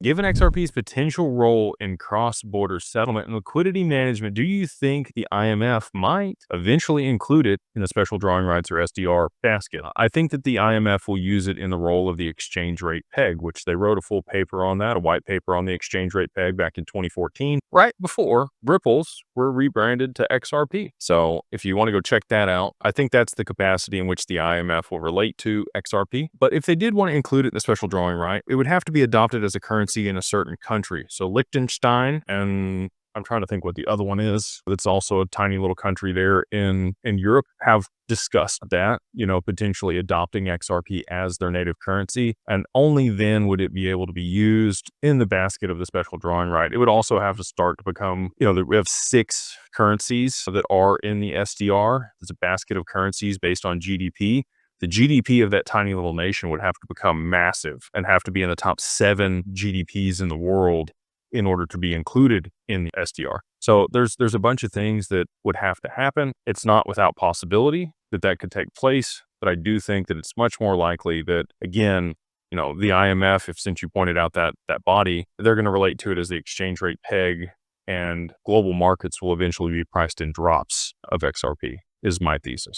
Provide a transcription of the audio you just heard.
Given XRP's potential role in cross-border settlement and liquidity management, do you think the IMF might eventually include it in the special drawing rights or SDR basket? I think that the IMF will use it in the role of the exchange rate peg, which they wrote a full paper on that, a white paper on the exchange rate peg back in 2014, right before Ripples were rebranded to XRP. So if you want to go check that out, I think that's the capacity in which the IMF will relate to XRP. But if they did want to include it in the special drawing right, it would have to be adopted as a currency in a certain country. So Liechtenstein, and I'm trying to think what the other one is. It's also a tiny little country there in Europe, have discussed that, potentially adopting XRP as their native currency. And only then would it be able to be used in the basket of the special drawing right. It would also have to start to become, we have 6 currencies that are in the SDR. There's a basket of currencies based on GDP. The GDP of that tiny little nation would have to become massive and have to be in the top 7 GDPs in the world in order to be included in the SDR. So there's a bunch of things that would have to happen. It's not without possibility that could take place, but I do think that it's much more likely that, again, the IMF, since you pointed out that body, they're going to relate to it as the exchange rate peg, and global markets will eventually be priced in drops of XRP, is my thesis.